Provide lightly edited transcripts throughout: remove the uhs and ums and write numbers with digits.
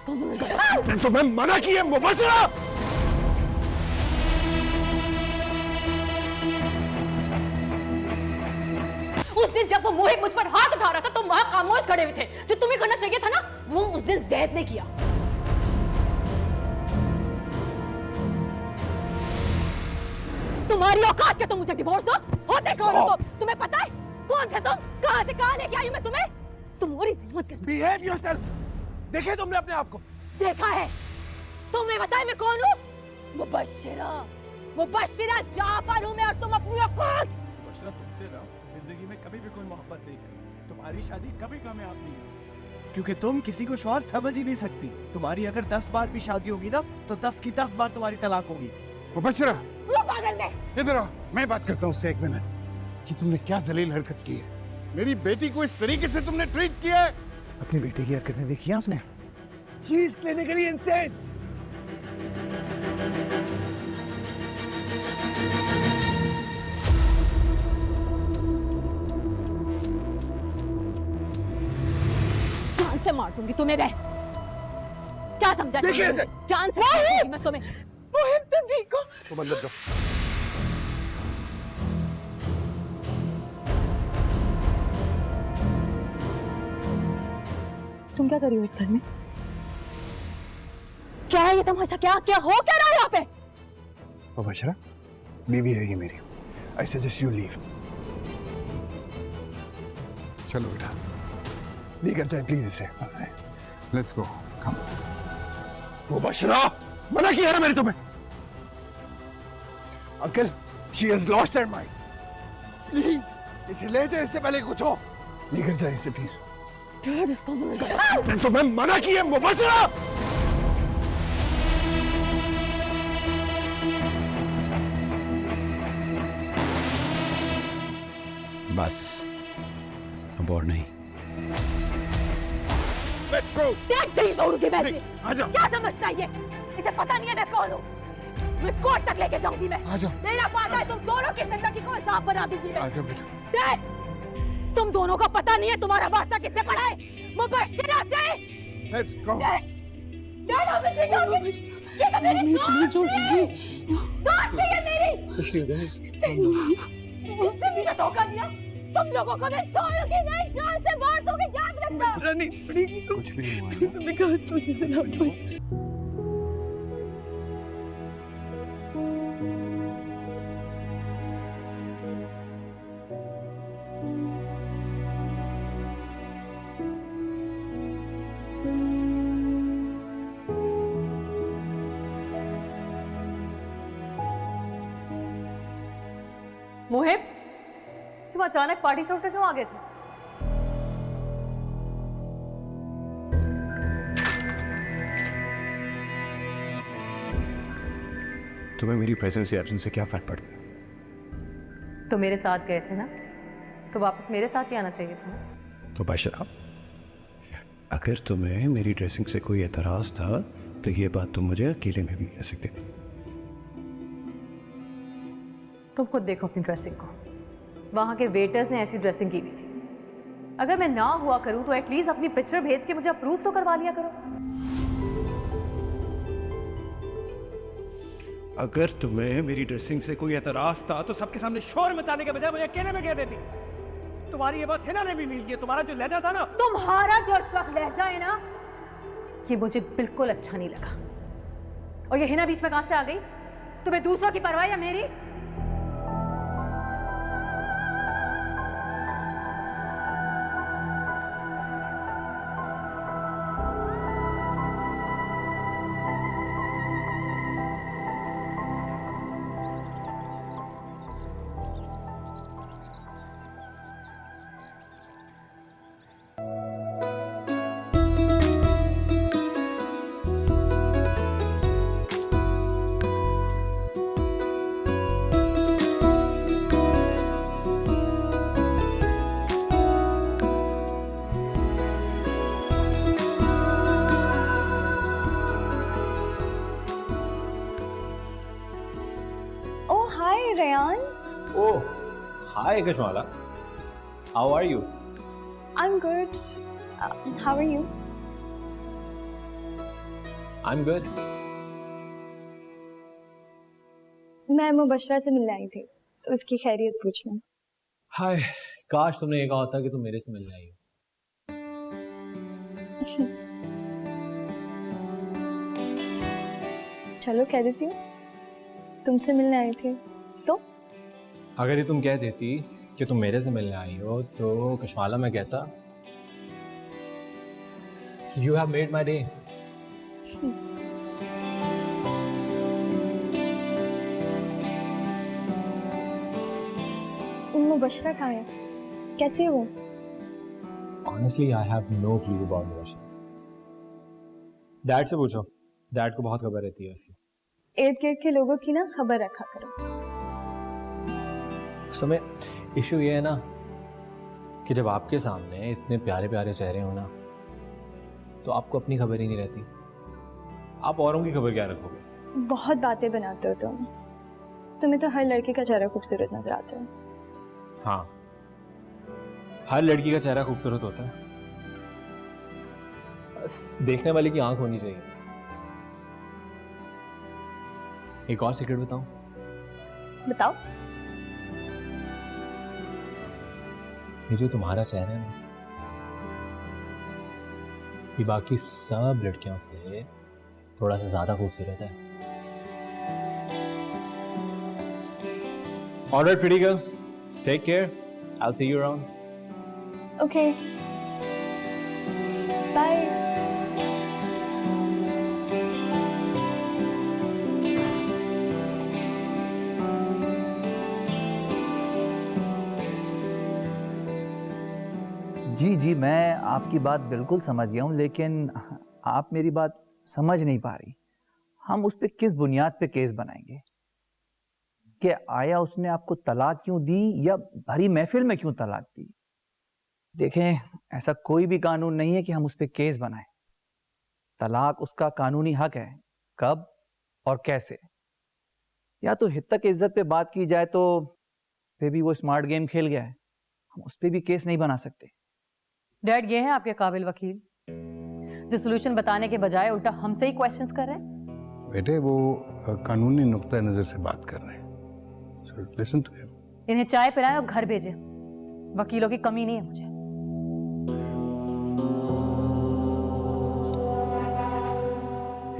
तुम तो मैं मना किए मुबशरा। उस दिन जब वो मोहित मुझ पर हाथ उठा रहा था तुम वहां खामोश खड़े हुए थे। जो तुम्हें करना चाहिए था ना वो उस दिन जैद ने किया। तुम्हारी औकात क्या तुम मुझे डिवोर्स दो? होते कौन हो तुम? तुम्हें पता है कौन थे तुम? कहां से कहां लेके आई हूं मैं तुम्हें? तुम्हारी हिम्मत कैसे? Behave yourself. देखे तुमने अपने आप को? देखा है। तुम्हें पता है मैं कौन हूं? मुबश्शिरा। मुबश्शिरा जाफर हूं मैं और तुम अपनी औकात। मुबश्शिरा तुमसे ना जिंदगी में कभी भी कोई मोहब्बत नहीं करी। तुम्हारी शादी कभी कामयाब नहीं है क्योंकि तुम किसी को शौहर समझ ही नहीं सकती। तुम्हारी अगर 10 बार भी शादी होगी ना तो 10 की 10 बार तुम्हारी तलाक होगी। मुबश्शिरा वो पागल में। इधर आओ, मैं बात करता हूँ उससे 1 मिनट कि तुमने क्या जलील हरकत की है। मेरी बेटी को इस तरीके से तुमने ट्रीट किया है। अपनी बेटी की हरकतें देखी हैं उसने? She is clinically insane. जान से मार दूंगी तुम्हें मैं। क्या समझा? देखिए इसे। जान से मार दूंगी मैं तुम्हें। मोहित तुम ठीक हो? तुम अंदर जाओ। तुम क्या कर रही हो इस घर में? क्या है ये तमाशा? क्या क्या हो क्या रहा है यहाँ पे? मुबश्शिरा बीवी है ये मेरी। I suggest you leave. चलो बेटा, लेकर जाए प्लीज इसे। लेट्स गो, कम। मुबश्शिरा मना किया ना मैंने तुम्हें। Uncle she has lost her mind. Please इसे ले जाए इससे पहले कुछ हो। लेकर जाए इसे प्लीज। तुम तो मैं मना किए मुबश्शिरा। बस अब और नहीं। Let's go. नहीं छोड़ूंगी मैं इसे। आ जाओ। क्या समझता है ये? इसे पता नहीं है मैं कौन हूँ। मैं कोर्ट तक लेके जाऊंगी मैं। आ जाओ। मेरा वादा है तुम दोनों की जिंदगी को हिसाब बना दूंगी मैं। आ जाओ बेटा। डैड, तुम दोनों का पता नहीं है तुम्हारा वास्ता किससे पड़ा है? मुबश्शिरा से। Let's go. डैड हमें सिखाओगे? ये तो मेरी दोस्त है। दोस्त है ये मेरी। इससे भी धोखा दिया। तुम लोगों को मैं छोड़ूंगी नहीं, जान से मार दूंगी, याद रखना। नहीं छोड़ेगी। कुछ भी नहीं हुआ है ना? तुमने कहा तुझे सुना। मोहिब, तुम अचानक पार्टी छोड़कर क्यों आ गए थे? तुम्हें मेरी प्रेजेंस या एब्सेंस से क्या फर्क पड़ता? तो मेरे साथ गए थे ना, तो वापस मेरे साथ ही आना चाहिए था ना। तो बादशाह, अगर तुम्हें मेरी ड्रेसिंग से कोई एतराज था तो ये बात तुम मुझे अकेले में भी कह सकते थे। तुम खुद देखो अपनी ड्रेसिंग को। वहां के वेटर्स ने ऐसी ड्रेसिंग की हुई थी। अगर मैं ना हुआ करूं तो एटलीस्ट अपनी पिक्चर भेज के मुझे अप्रूव तो करवा लिया करो। अगर तुम्हें मेरी ड्रेसिंग से कोई एतराज था तो सबके सामने शोर मचाने के बजाय मुझे अकेले में कह देती। तुम्हारी ये बात हिना ने भी मिल गई। तुम्हारा जो लहजा था ना, तुम्हारा जो इस वक्त लहजा है ना, ये मुझे बिल्कुल अच्छा नहीं लगा। और ये हिना बीच में कहां से आ गई? तुम्हें दूसरों की परवाह या मेरी? Rayan. Oh, hi Kashmala. How are you? I'm good. How are you? I'm good. मैं मुबशरा से मिलने आई थी, उसकी खैरियत पूछने। हाय, काश तुमने ये कहा होता कि तुम मेरे से मिलने आई हो। चलो कह देती हूँ, तुमसे मिलने आई थी तो। अगर ये तुम कह देती कि तुम मेरे से मिलने आई हो तो कशमाला मैं कहता You have made my day. Mubashra कहाँ है, कैसे है वो? Honestly, I have no clue about Mubassir. Dad से पूछो, डैड को बहुत खबर रहती है उसकी। इर्द गिर्द के लोगों की ना खबर रखा करो। समय इशू ये है ना कि जब आपके सामने इतने प्यारे प्यारे चेहरे हो ना तो आपको अपनी खबर ही नहीं रहती। आप औरों की खबर क्या रखोगे? बहुत बातें बनाते हो तुम। तुम्हें तो हर लड़के का चेहरा खूबसूरत नजर आता है। हाँ, हर लड़की का चेहरा खूबसूरत होता है, बस देखने वाले की आंख होनी चाहिए। एक और सीक्रेट बताऊं? बताओ। ये जो तुम्हारा चेहरा है ना, ये बाकी सब लड़कियों से थोड़ा सा ज्यादा खूबसूरत है। All right, pretty girl. Take care. I'll see you around. Okay. Bye. जी जी, मैं आपकी बात बिल्कुल समझ गया हूँ, लेकिन आप मेरी बात समझ नहीं पा रही। हम उस पे किस बुनियाद पे केस बनाएंगे कि आया उसने आपको तलाक क्यों दी या भरी महफिल में क्यों तलाक दी? देखें, ऐसा कोई भी कानून नहीं है कि हम उस पे केस बनाएं। तलाक उसका कानूनी हक है, कब और कैसे। या तो हित तक इज्जत पे बात की जाए तो फिर भी वो स्मार्ट गेम खेल गया है, हम उस पे भी केस नहीं बना सकते। डैड, ये है आपके काबिल वकील जो सोल्यूशन बताने के बजाय उल्टा हमसे ही क्वेश्चंस कर रहे हैं। बेटे वो कानूनी नुक्ता नजर से बात कर रहे हैं। So listen to him. इन्हें चाय पिलाएं और घर भेजें। वकीलों की कमी नहीं है मुझे।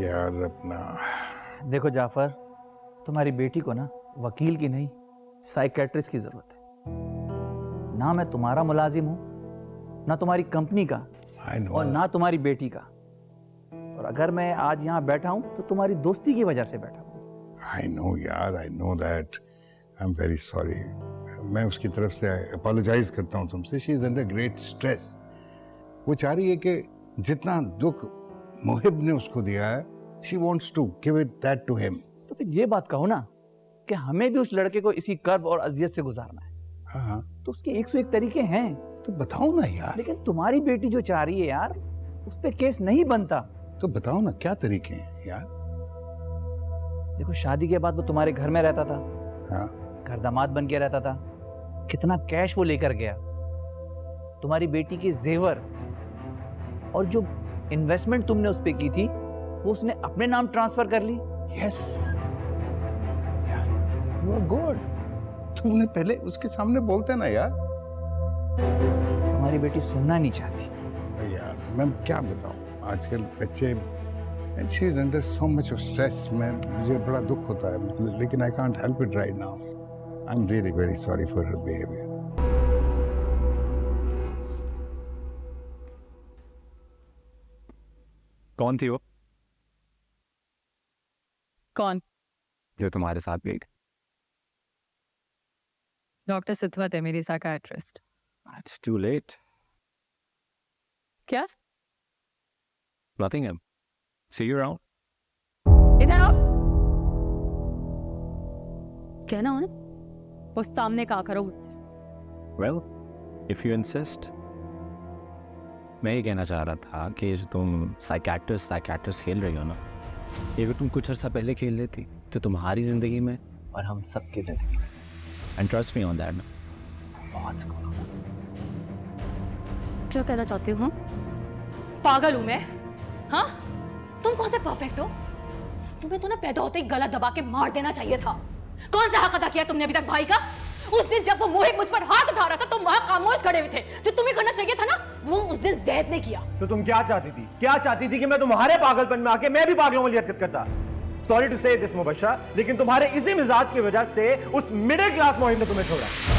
यार अपना देखो जाफर, तुम्हारी बेटी को ना वकील की नहीं साइकेट्रिस्ट की जरूरत है। ना मैं तुम्हारा मुलाजिम हूं, ना तुम्हारी कंपनी का, I know. और ना तुम्हारी बेटी का। और अगर मैं आज यहाँ बैठा हूं तो तुम्हारी दोस्ती की वजह से बैठा हूं। I know यार, I know that. I'm very sorry. मैं उसकी तरफ से अपोलोजाइज करता हूँ तुमसे। She is under great stress. वो चाह रही है कि जितना दुख मुहिब ने उसको दिया है, she wants to give it that to him. तो फिर ये बात कहो ना कि हमें भी उस लड़के को इसी कर्ब और अजियत से गुजारना है। हाँ, तो उसके 101 तरीके हैं। तो बताओ ना यार। लेकिन तुम्हारी बेटी जो चाह रही है यार, उस पे केस नहीं बनता। तो बताओ ना क्या तरीके हैं यार। देखो, शादी के बाद वो तुम्हारे घर में रहता था, हाँ, घर दामाद बन के रहता था। कितना कैश वो लेकर गया। तुम्हारी बेटी के जेवर और जो इन्वेस्टमेंट तुमने उस पे की थी वो उसने अपने नाम ट्रांसफर कर ली। यस यार, यू आर गुड। तुमने पहले उसके सामने बोलते ना यार। तुम्हारी बेटी सुनना नहीं चाहती। यार मैं क्या बताऊं, आजकल बच्चे and she is under so much of stress. मुझे बड़ा दुख होता है, लेकिन I can't help it right now. I'm really very sorry for her behavior. कौन थी वो कौन? जो तुम्हारे साथ गई? डॉक्टर सिद्धवत है, मेरी साइकियाट्रिस्ट। It's too late. क्या? Nottingham. See you around. इधर आओ। कहना हो ना, वो सामने कहा करो मुझसे। Well, if you insist. मैं ये कहना चाह रहा था कि जो तुम साइकियाट्रिस्ट खेल रही हो ना, ये अगर तुम कुछ अर्सा पहले खेल लेती तो तुम्हारी जिंदगी में और हम सबकी जिंदगी में, and trust me on that, बहुत सुकून होगा। क्या कहना चाहती हूँ? पागल हूँ मैं? हाँ, तुम तुम कौन से परफेक्ट हो? तुम्हें तो ना पैदा होते ही गला दबा के मार देना चाहिए था। कौन सा हक अदा किया तुमने अभी तक भाई का? उस दिन जब वो मोहित मुझ पर हाथ उठा रहा था तुम वहां खामोश खड़े हुए थे। जो तुम्हें करना चाहिए था ना वो उस दिन जैद ने किया। तो तुम क्या चाहती थी? क्या चाहती थी कि मैं तुम्हारे पागलपन में आके मैं भी पागलों वाली हरकत करता? सॉरी टू से दिस मुबश्शर, लेकिन तुम्हारे इसी मिजाज की वजह से उस मिडिल क्लास मोहित ने तुम्हें छोड़ा।